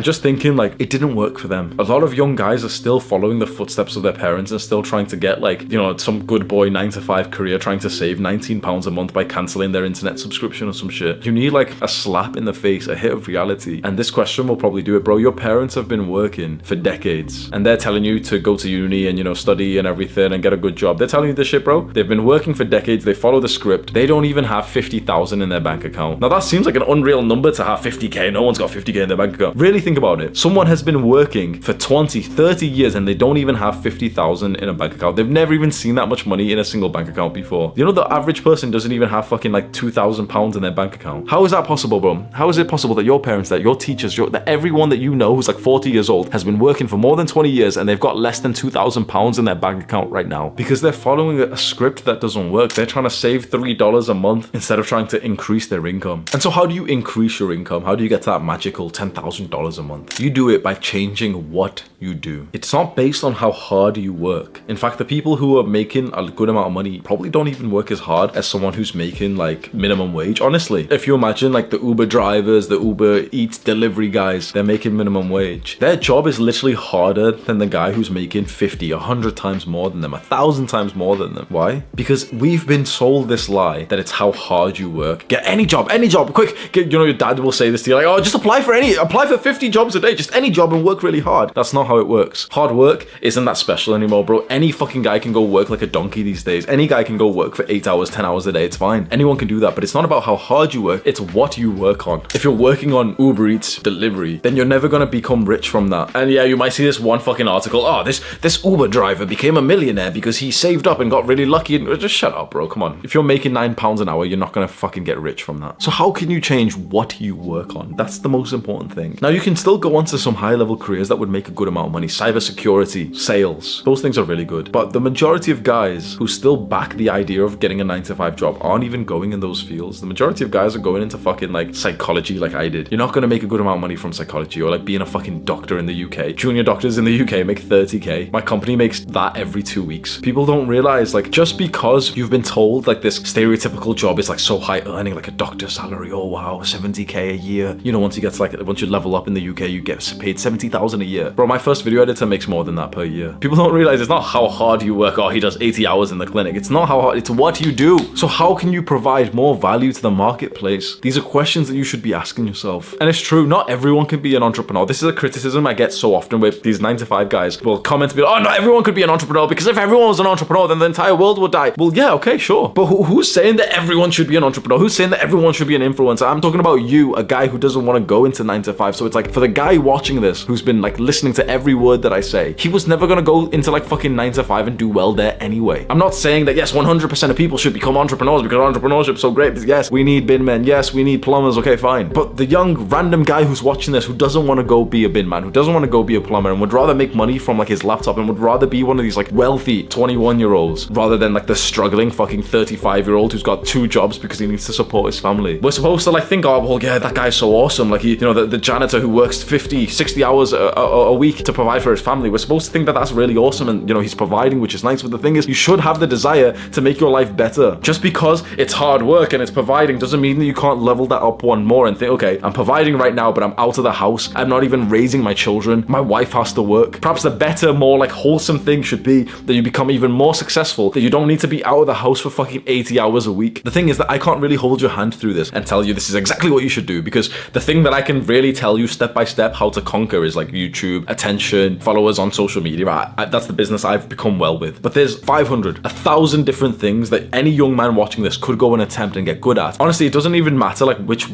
just thinking like it didn't work for them. A lot of young guys are still following the footsteps of their parents and still trying to get like, you know, some good boy 9-to-5 career, trying to save £19 a month by cancelling their internet subscription or some shit. You need like a slap in the face, a hit of reality. And this question will probably do it, bro. Your parents have been working for decades and they're telling you to go to uni and, you know, study and everything and get a good job. They're telling you this shit, bro. They've been working for decades. They follow the script. They don't even have 50,000 in their bank account. Now that seems like an unreal number to have 50k. No one's got 50k in their bank account. Really think about it. Someone has been working for 20, 30 years and they don't even have 50,000 in a bank account. They've never even seen that much money in a single bank account before. You know, the average person doesn't even have fucking like £2,000 in their bank account. How is that possible, bro? How is it possible that your parents, that your teachers, that everyone that you know who's like 40 years old has been working for more than 20 years and they've got less than £2,000 in their bank account right now? Because they're following a script that doesn't work. They're trying to save $3 a month instead of trying to increase their income. And so how do you increase your income? How do you get to that magical $10,000 a month? You do it by changing what you do. It's not based on how hard you work. In fact, the people who are making a good amount of money probably don't even work as hard as someone who's making like minimum wage. Honestly, if you imagine like the Uber drivers, the Uber Eats delivery guys, they're making minimum wage. Their job is literally harder than the guy who's making 50, 100 times more than them, 1,000 times more than them. Why? Because we've been sold this lie that it's how hard you work. Get any job, quick. You know, your dad will say this to you like, oh, just apply for 50 jobs a day, just any job and work really hard. That's not how it works. Hard work isn't that special anymore, bro. Any fucking guy can go work like a donkey these days. Any guy can go work for 8 hours, 10 hours a day. It's fine. Anyone can do that, but it's not about how hard you work. It's what you work on. If you're working on Uber Eats delivery, then you're never gonna become rich from that. And yeah, you might see this one fucking article, oh, this Uber driver became a millionaire because he saved up and got really lucky. And just shut up, bro. Come on. If you're making £9 an hour, you're not gonna fucking get rich from that. So how can you change what you work on? That's the most important thing. Now you can still go on to some high level careers that would make a good amount of money. Cybersecurity, sales, those things are really good. But the majority of guys who still back the idea of getting a 9-to-5 job aren't even going in those fields. The majority of guys are going into fucking like psychology like I did. You're not gonna make a good amount of money from psychology or like being a fucking doctor in the UK. Junior doctors in the UK make 30k. My company makes that every 2 weeks. People don't realize like just because you've been told like this stereotypical job is like so high earning, like a doctor salary, oh wow, 70k a year. You know, once you level up in the UK, you get paid 70,000 a year. Bro, my first video editor makes more than that per year. People don't realize it's not how hard you work. Oh, he does 80 hours in the clinic. It's not how hard, it's what you do. So how can you provide more value to the marketplace? These are questions that you should be asking yourself. And it's true, not everyone can be an entrepreneur. This is a criticism I get so often with these 9-to-5 guys will comment to me, oh, not everyone could be an entrepreneur because if everyone was an entrepreneur, then the entire world would die. Well, yeah, okay, sure. But who's saying that everyone should be an entrepreneur? Who's saying that everyone should be an influencer? I'm talking about you, a guy who doesn't want to go into 9-to-5. So it's like for the guy watching this who's been like listening to every word that I say, he was never gonna go into like fucking 9-to-5 and do well there anyway. I'm not saying that yes, 100% of people should become entrepreneurs because entrepreneurship's so great. Yes, we need bin men. Yes, we need plumbers. Okay, fine. But the young random guy who's watching this who doesn't want to go be a bin man, who doesn't want to go be a plumber and would rather make money from like his laptop and would rather be one of these like wealthy 21-year-olds rather than like the struggling fucking 35-year-old who's got 2 jobs because he needs to support his family. We're supposed to like think, oh, well, yeah, that guy's so awesome. Like he, you know, the janitor who works 50, 60 hours a week to provide for his family. We're supposed to think that that's really awesome and, you know, he's providing, which is nice. But the thing is, you should have the desire to make your life better. Just because it's hard work and it's providing doesn't mean that you can't level that up one more and think, okay, I'm providing right now, but I'm out of the house. I'm not even raising my children. My wife has to work. Perhaps the better, more like wholesome thing should be that you become even more successful, that you don't need to be out of the house for fucking 80 hours a week. The thing is that I can't really hold your hand through this and tell you this is exactly what you should do, because the thing that I can really tell you step by step how to conquer is like YouTube, attention, followers on social media. That's the business I've become well with. But there's 500, 1,000 different things that any young man watching this could go and attempt and get good at. Honestly, it doesn't even matter like which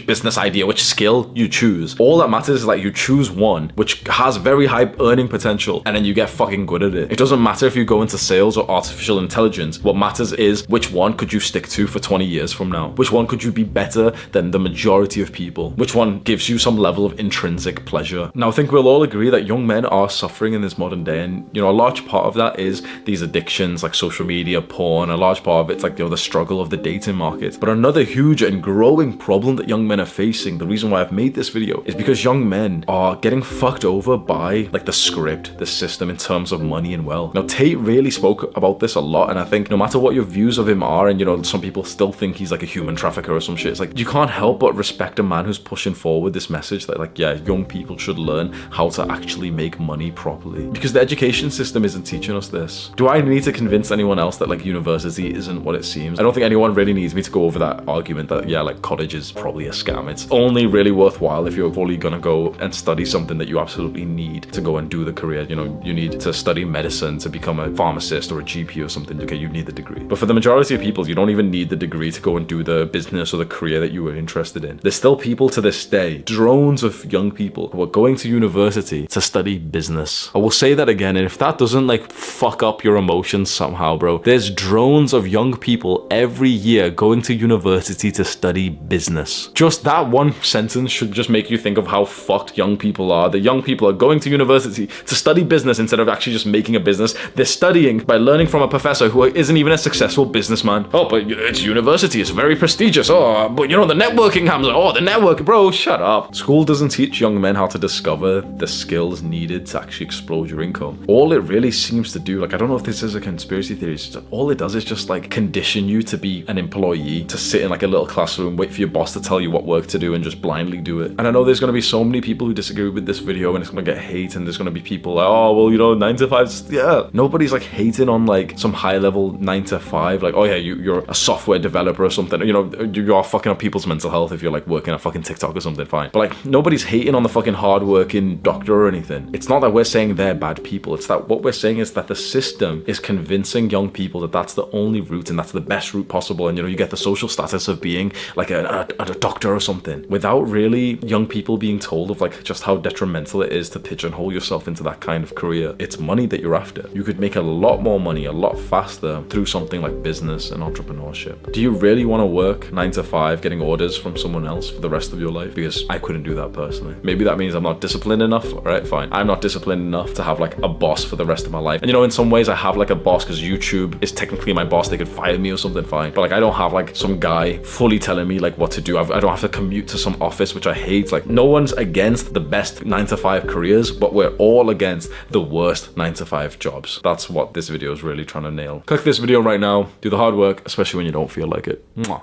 business idea, which skill you choose. All that matters is like you choose one which has very high earning potential and then you get fucking good at it. It doesn't matter if you go into sales or artificial intelligence. What matters is which one could you stick to for 20 years from now? Which one could you be better than the majority of people? Which one gives you some level of intrinsic pleasure? Now, I think we'll all agree that young men are suffering in this modern day, and you know, a large part of that is these addictions like social media, porn. A large part of it's like, you know, the struggle of the dating market. But another huge and growing problem that young men are facing, the reason why I've made this video, is because young men are getting fucked over by like the script, the system in terms of money and wealth. Now, Tate really spoke about this a lot, and I think no matter what your views of him are, and you know, some people still think he's like a human trafficker or some shit, it's like you can't help but respect a man who's pushing forward this message that like like, yeah, young people should learn how to actually make money properly, because the education system isn't teaching us this. Do I need to convince anyone else that like university isn't what it seems? I don't think anyone really needs me to go over that argument that, yeah, like college is probably a scam. It's only really worthwhile if you're fully gonna go and study something that you absolutely need to go and do the career. You know, you need to study medicine to become a pharmacist or a GP or something. Okay, you need the degree. But for the majority of people, you don't even need the degree to go and do the business or the career that you were interested in. There's still people to this day, drones of young people who are going to university to study business. I will say that again, and if that doesn't like fuck up your emotions somehow, bro, there's drones of young people every year going to university to study business. Just that one sentence should just make you think of how fucked young people are. The young people are going to university to study business instead of actually just making a business. They're studying by learning from a professor who isn't even a successful businessman. Oh, but it's university, it's very prestigious. Oh, but you know, the networking, Hamza. Oh, the network. Bro, shut up. School doesn't teach young men how to discover the skills needed to actually explode your income. All it really seems to do, like, I don't know if this is a conspiracy theory, all it does is just like condition you to be an employee, to sit in like a little classroom, wait for your boss to tell you what work to do and just blindly do it. And I know there's going to be so many people who disagree with this video and it's going to get hate, and there's going to be people like, oh, well, you know, 9 to 5, yeah. Nobody's like hating on like some high level 9 to 5, like, oh yeah, you're a software developer or something, you know, you are fucking up people's mental health if you're like working at fucking TikTok or something, fine. But like, nobody's hating on the fucking hardworking doctor or anything. It's not that we're saying they're bad people. It's that what we're saying is that the system is convincing young people that that's the only route and that's the best route possible. And you know, you get the social status of being like a doctor or something, without really young people being told of like just how detrimental it is to pigeonhole yourself into that kind of career. It's money that you're after. You could make a lot more money a lot faster through something like business and entrepreneurship. Do you really want to work 9 to 5 getting orders from someone else for the rest of your life? Because I couldn't do that personally. Maybe that means I'm not disciplined enough. All right, fine. I'm not disciplined enough to have like a boss for the rest of my life. And you know, in some ways I have like a boss because YouTube is technically my boss. They could fire me or something, fine. But like, I don't have like some guy fully telling me like what to do. I don't have to commute to some office, which I hate. Like, no one's against the best 9 to 5 careers, but we're all against the worst 9 to 5 jobs. That's what this video is really trying to nail. Click this video right now. Do the hard work, especially when you don't feel like it. Mwah.